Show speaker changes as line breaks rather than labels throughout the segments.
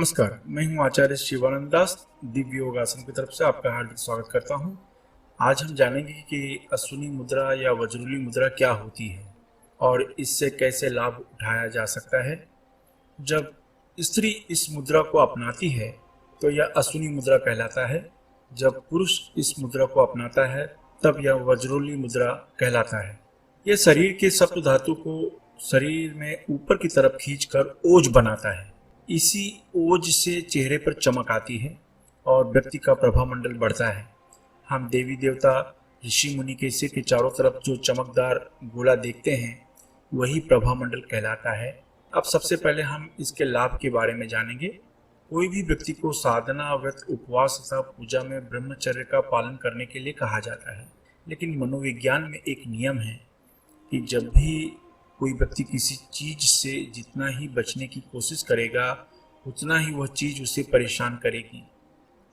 नमस्कार, मैं हूं आचार्य शिवानंद दास। दिव्य योगासन की तरफ से आपका हार्दिक स्वागत करता हूं। आज हम जानेंगे कि अश्विनी मुद्रा या वज्रली मुद्रा क्या होती है और इससे कैसे लाभ उठाया जा सकता है। जब स्त्री इस मुद्रा को अपनाती है तो यह अश्विनी मुद्रा कहलाता है। जब पुरुष इस मुद्रा को अपनाता है तब यह वज्रली मुद्रा कहलाता है। यह शरीर के सप्त धातु को शरीर में ऊपर की तरफ खींचकर ओज बनाता है। इसी ओज से चेहरे पर चमक आती है और व्यक्ति का प्रभामंडल बढ़ता है। हम देवी देवता ऋषि मुनि के सिर के चारों तरफ जो चमकदार गोला देखते हैं वही प्रभामंडल कहलाता है। अब सबसे पहले हम इसके लाभ के बारे में जानेंगे। कोई भी व्यक्ति को साधना, व्रत, उपवास तथा पूजा में ब्रह्मचर्य का पालन करने के लिए कहा जाता है। लेकिन मनोविज्ञान में एक नियम है कि जब भी कोई व्यक्ति किसी चीज से जितना ही बचने की कोशिश करेगा उतना ही वह चीज उसे परेशान करेगी।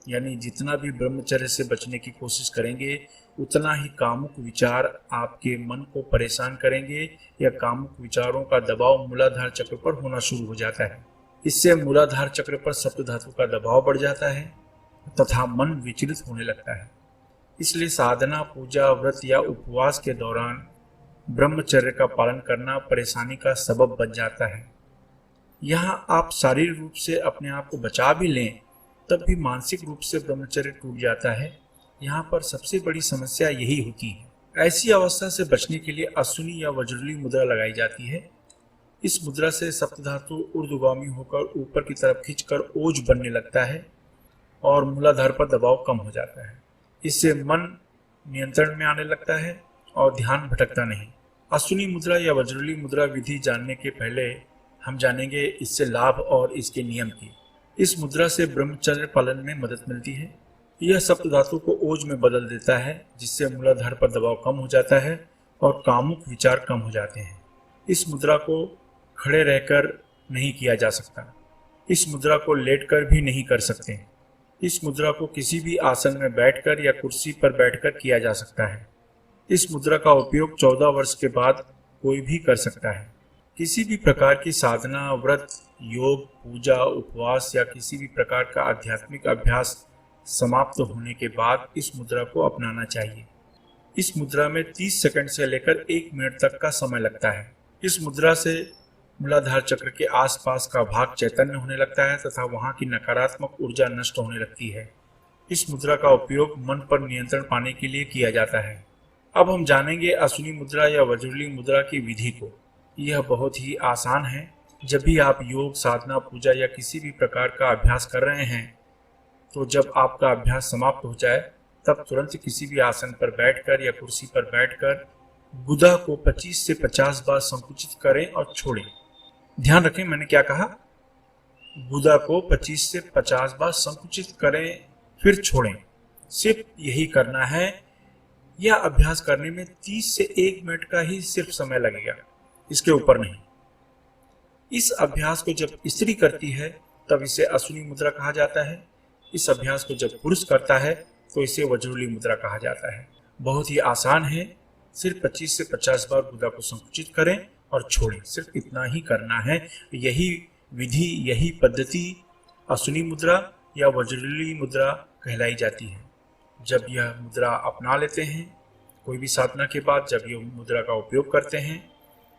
यानी जितना भी ब्रह्मचर्य से बचने की कोशिश करेंगे उतना ही कामुक विचार आपके मन को परेशान करेंगे या कामुक विचारों का दबाव मूलाधार चक्र पर होना शुरू हो जाता है। इससे मूलाधार चक्र पर सप्त धातु का दबाव बढ़ जाता है तथा मन विचलित होने लगता है। इसलिए साधना, पूजा, व्रत या उपवास के दौरान ब्रह्मचर्य का पालन करना परेशानी का सबब बन जाता है। यहाँ आप शारीरिक रूप से अपने आप को बचा भी लें तब भी मानसिक रूप से ब्रह्मचर्य टूट जाता है। यहाँ पर सबसे बड़ी समस्या यही होती है। ऐसी अवस्था से बचने के लिए अश्विनी या वज्रली मुद्रा लगाई जाती है। इस मुद्रा से सप्तधातु ऊर्ध्वगामी होकर ऊपर की तरफ खींचकर ओज बनने लगता है और मूलाधार पर दबाव कम हो जाता है। इससे मन नियंत्रण में आने लगता है और ध्यान भटकता नहीं। अश्विनी मुद्रा या वज्रली मुद्रा विधि जानने के पहले हम जानेंगे इससे लाभ और इसके नियम की। इस मुद्रा से ब्रह्मचर्य पालन में मदद मिलती है। यह सप्त धातु को ओज में बदल देता है जिससे मूलाधार पर दबाव कम हो जाता है और कामुक विचार कम हो जाते हैं। इस मुद्रा को खड़े रहकर नहीं किया जा सकता। इस मुद्रा को लेटकर भी नहीं कर सकते। इस मुद्रा को किसी भी आसन में बैठकर या कुर्सी पर बैठकर किया जा सकता है। इस मुद्रा का उपयोग 14 वर्ष के बाद कोई भी कर सकता है। किसी भी प्रकार की साधना, व्रत, योग, पूजा, उपवास या किसी भी प्रकार का आध्यात्मिक अभ्यास समाप्त होने के बाद इस मुद्रा को अपनाना चाहिए। इस मुद्रा में 30 सेकंड से लेकर 1 मिनट तक का समय लगता है। इस मुद्रा से मूलाधार चक्र के आसपास का भाग चैतन्य होने लगता है तथा वहां की नकारात्मक ऊर्जा नष्ट होने लगती है। इस मुद्रा का उपयोग मन पर नियंत्रण पाने के लिए किया जाता है। अब हम जानेंगे अश्विनी मुद्रा या वज्रली मुद्रा की विधि को। यह बहुत ही आसान है। जब भी आप योग, साधना, पूजा या किसी भी प्रकार का अभ्यास कर रहे हैं तो जब आपका अभ्यास समाप्त हो जाए तब तुरंत किसी भी आसन पर बैठकर या कुर्सी पर बैठकर गुदा को 25 से 50 बार संकुचित करें और छोड़ें। ध्यान रखें, मैंने क्या कहा? गुदा को 25 से 50 बार संकुचित करें फिर छोड़ें। सिर्फ यही करना है। यह अभ्यास करने में 30 से 1 मिनट का ही सिर्फ समय लगेगा, इसके ऊपर नहीं। इस अभ्यास को जब स्त्री करती है तब इसे अश्विनी मुद्रा कहा जाता है। इस अभ्यास को जब पुरुष करता है तो इसे वज्रली मुद्रा कहा जाता है। बहुत ही आसान है। सिर्फ 25 से 50 बार गुदा को संकुचित करें और छोड़ें। सिर्फ इतना ही करना है। यही विधि, यही पद्धति अश्विनी मुद्रा या वज्रली मुद्रा कहलाई जाती है। जब यह मुद्रा अपना लेते हैं, कोई भी साधना के बाद जब यह मुद्रा का उपयोग करते हैं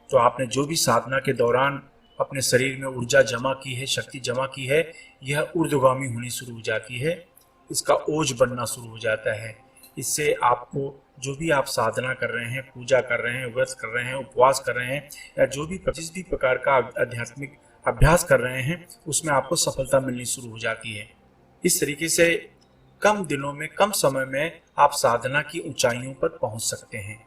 तो आपने जो भी साधना के दौरान अपने शरीर में ऊर्जा जमा की है, शक्ति जमा की है, यह ऊर्ध्वगामी होनी शुरू हो जाती है। इसका ओज बनना शुरू हो जाता है। इससे आपको जो भी आप साधना कर रहे हैं, पूजा कर रहे हैं, व्रत कर रहे हैं, उपवास कर रहे हैं या जो भी जिस भी प्रकार का आध्यात्मिक अभ्यास कर रहे हैं उसमें आपको सफलता मिलनी शुरू हो जाती है। इस तरीके से कम दिनों में, कम समय में आप साधना की ऊंचाइयों पर पहुंच सकते हैं।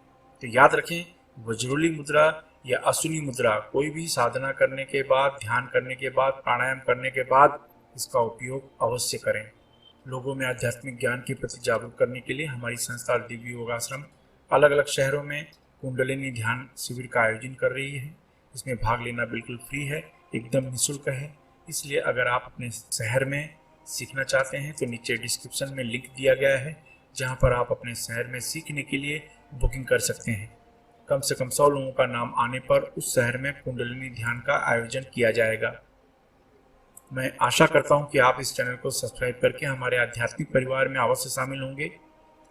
तो याद रखें, वज्रली मुद्रा या अश्विनी मुद्रा कोई भी साधना करने के बाद, ध्यान करने के बाद, प्राणायाम करने के बाद इसका उपयोग अवश्य करें। लोगों में आध्यात्मिक ज्ञान के प्रति जागरूक करने के लिए हमारी संस्था दिव्य योगाश्रम अलग अलग शहरों में कुंडलिनी ध्यान शिविर का आयोजन कर रही है। इसमें भाग लेना बिल्कुल फ्री है, एकदम निःशुल्क है। इसलिए अगर आप अपने शहर में सीखना चाहते हैं तो नीचे डिस्क्रिप्शन में लिंक दिया गया है जहां पर आप अपने शहर में सीखने के लिए बुकिंग कर सकते हैं। कम से कम 100 लोगों का नाम आने पर उस शहर में कुंडलिनी ध्यान का आयोजन किया जाएगा। मैं आशा करता हूं कि आप इस चैनल को सब्सक्राइब करके हमारे आध्यात्मिक परिवार में अवश्य शामिल होंगे।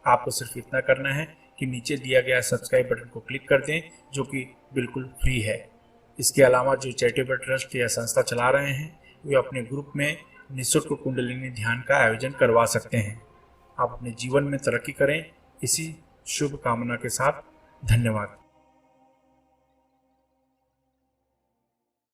आपको सिर्फ इतना करना है कि नीचे दिया गया सब्सक्राइब बटन को क्लिक कर दें, जो कि बिल्कुल फ्री है। इसके अलावा जो चैरिटेबल ट्रस्ट या संस्था चला रहे हैं वे अपने ग्रुप में निःशुल्क कुंडलिनी ध्यान का आयोजन करवा सकते हैं। आप अपने जीवन में तरक्की करें, इसी शुभ कामना के साथ धन्यवाद।